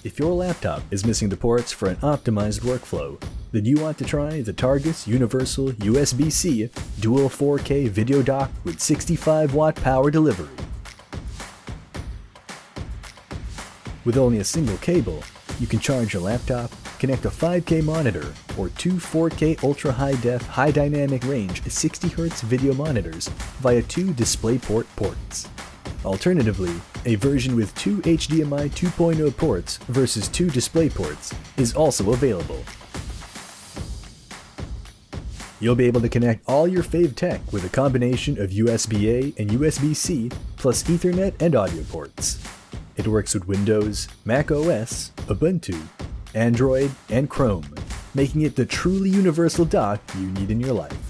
If your laptop is missing the ports for an optimized workflow, then you want to try the Targus Universal USB-C Dual 4K Video Dock with 65-watt power delivery. With only a single cable, you can charge your laptop, connect a 5K monitor, or two 4K ultra-high-def high-dynamic range 60Hz video monitors via two DisplayPort ports. Alternatively, a version with two HDMI 2.0 ports versus two DisplayPorts is also available. You'll be able to connect all your fave tech with a combination of USB-A and USB-C plus Ethernet and audio ports. It works with Windows, Mac OS, Ubuntu, Android, and Chrome, making it the truly universal dock you need in your life.